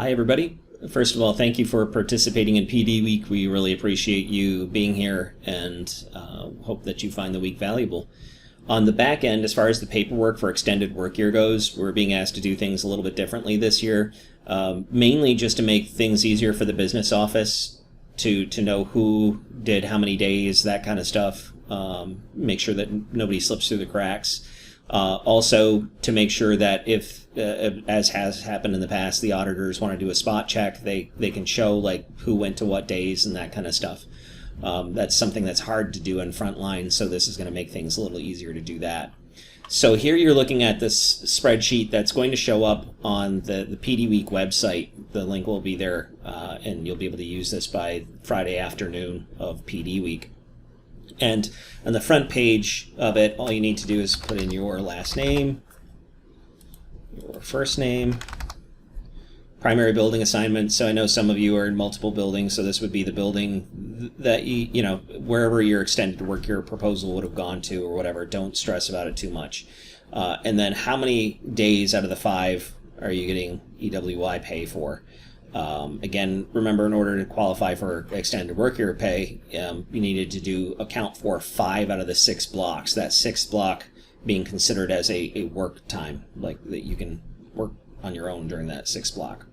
Hi, everybody. First of all, thank you for participating in PD Week. We really appreciate you being here and hope that you find the week valuable. On the back end, as far as the paperwork for extended work year goes, we're being asked to do things a little bit differently this year, mainly just to make things easier for the business office to know who did how many days, that kind of stuff, make sure that nobody slips through the cracks. Also, to make sure that if, as has happened in the past, the auditors want to do a spot check, they can show like who went to what days and that kind of stuff. That's something that's hard to do in Frontline, so this is going to make things a little easier to do that. So here you're looking at this spreadsheet that's going to show up on the PD Week website. The link will be there, and you'll be able to use this by Friday afternoon of PD Week. And on the front page of it, all you need to do is put in your last name, your first name, primary building assignment. So I know some of you are in multiple buildings, so this would be the building that you know, wherever your extended work year proposal would have gone to or whatever. Don't stress about it too much. And then how many days out of the 5 are you getting EWI pay for? Again, remember, in order to qualify for extended work year pay, you needed to account for 5 out of the 6 blocks. That 6th block being considered as a work time, like that you can work on your own during that 6th block.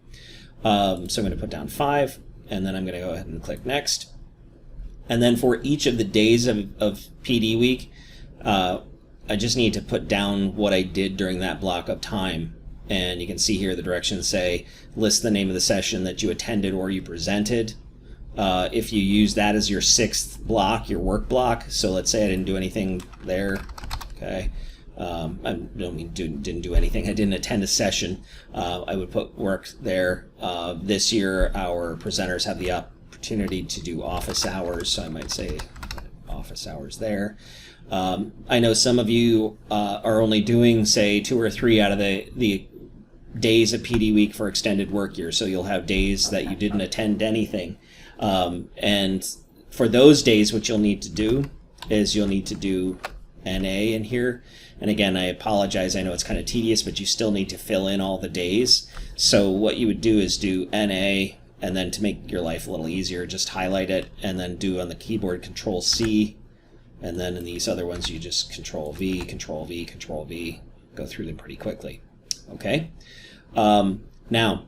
So I'm going to put down 5, and then I'm going to go ahead and click next. And then for each of the days of PD Week, I just need to put down what I did during that block of time. And you can see here the directions say list the name of the session that you attended or you presented. If you use that as your 6th block, your work block, so let's say I didn't do anything there, okay, I don't mean didn't do anything, I didn't attend a session, I would put work there. This year our presenters have the opportunity to do office hours, so I might say office hours there. I know some of you are only doing, say, 2 or 3 out of the days of PD Week for extended work year, so you'll have days that you didn't attend anything. And for those days, what you'll need to do is you'll need to do NA in here. And again, I apologize, I know it's kind of tedious, but you still need to fill in all the days. So what you would do is do NA, and then to make your life a little easier, just highlight it, and then do on the keyboard Control C. And then in these other ones, you just Control V, Control V, Control V, go through them pretty quickly. Okay. Now,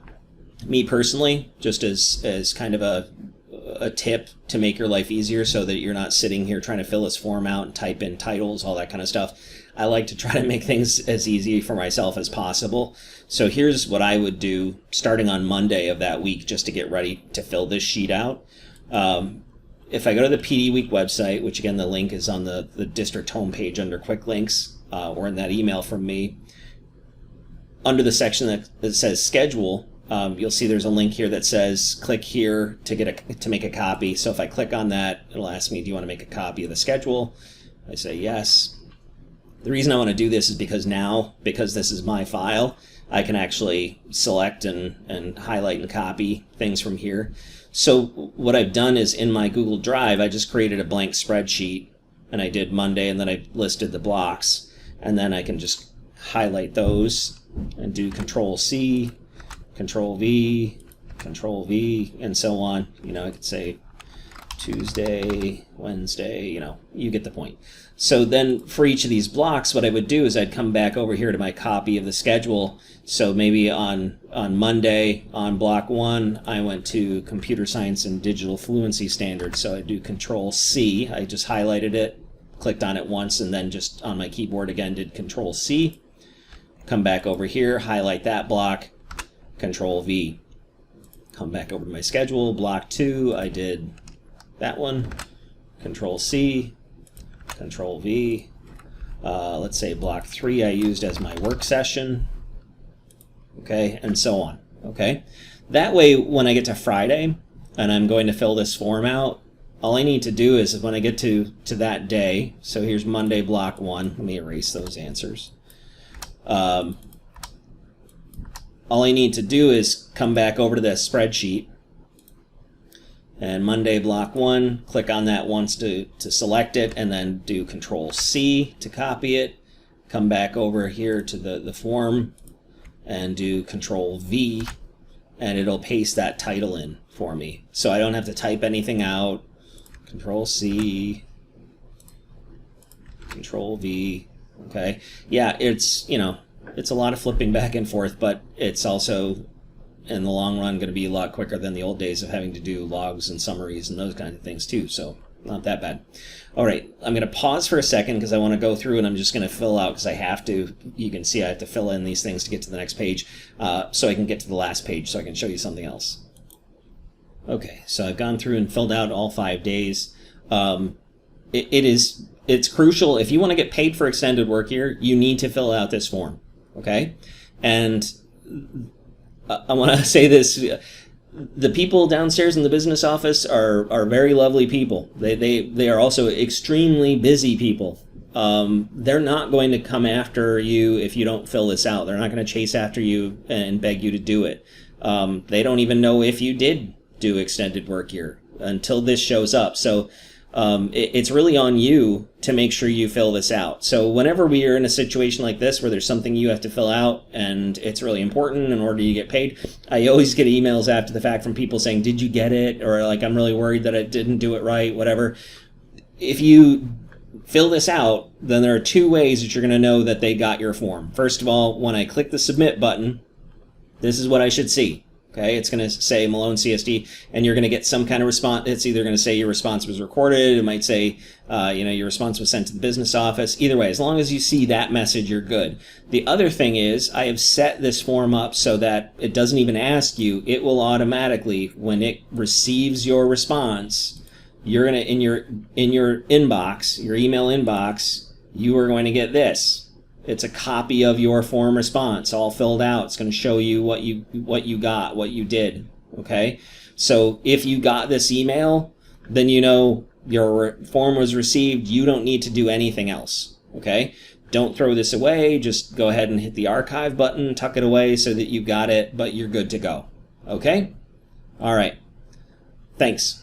me personally, just as kind of a tip to make your life easier so that you're not sitting here trying to fill this form out and type in titles, all that kind of stuff, I like to try to make things as easy for myself as possible. So here's what I would do starting on Monday of that week just to get ready to fill this sheet out. If I go to the PD Week website, which again the link is on the district homepage under quick links, or in that email from me, under the section that says schedule, you'll see there's a link here that says click here to make a copy. So if I click on that, it'll ask me, do you want to make a copy of the schedule? I say yes. The reason I want to do this is because now, because this is my file, I can actually select and highlight and copy things from here. So what I've done is in my Google Drive, I just created a blank spreadsheet, and I did Monday, and then I listed the blocks, and then I can just highlight those and do Control C, Control V, Control V, and so on. You know, I could say Tuesday, Wednesday, you know, you get the point. So then for each of these blocks, what I would do is I'd come back over here to my copy of the schedule. So maybe on Monday, on block 1, I went to Computer Science and Digital Fluency Standards. So I do Control C, I just highlighted it, clicked on it once, and then just on my keyboard again did Control C. Come back over here, highlight that block, Control V. Come back over to my schedule, block 2, I did that one, Control C, Control V. Let's say block 3 I used as my work session, okay, and so on. Okay, that way when I get to Friday and I'm going to fill this form out, all I need to do is when I get to that day, so here's Monday block 1, let me erase those answers. All I need to do is come back over to this spreadsheet, and Monday block 1, click on that once to select it, and then do Control C to copy it. Come back over here to the form and do Control V and it'll paste that title in for me. So I don't have to type anything out. Control C, Control V. Okay. Yeah, it's, it's a lot of flipping back and forth, but it's also in the long run going to be a lot quicker than the old days of having to do logs and summaries and those kind of things too. So not that bad. All right, I'm going to pause for a second because I want to go through, and I'm just going to fill out because I have to. You can see I have to fill in these things to get to the next page, so I can get to the last page so I can show you something else. Okay, so I've gone through and filled out all 5 days. It's crucial. If you want to get paid for extended work here, you need to fill out this form. Okay, and I want to say this. The people downstairs in the business office are very lovely people. They are also extremely busy people. They're not going to come after you if you don't fill this out. They're not going to chase after you and beg you to do it. They don't even know if you did do extended work here until this shows up. So it's really on you to make sure you fill this out. So whenever we are in a situation like this where there's something you have to fill out and it's really important in order to get paid, I always get emails after the fact from people saying, did you get it? Or like, I'm really worried that I didn't do it right, whatever. If you fill this out, then there are 2 ways that you're going to know that they got your form. First of all, when I click the submit button, this is what I should see. Okay, it's going to say Malone CSD, and you're going to get some kind of response. It's either going to say your response was recorded. It might say, your response was sent to the business office. Either way, as long as you see that message, you're good. The other thing is, I have set this form up so that it doesn't even ask you. It will automatically, when it receives your response, you're going to in your inbox, your email inbox, you are going to get this. It's a copy of your form response, all filled out. It's going to show you what you got, what you did. Okay, so if you got this email, then you know your form was received. You don't need to do anything else. Okay, don't throw this away. Just go ahead and hit the archive button, tuck it away so that you got it, but you're good to go. Okay, all right. Thanks.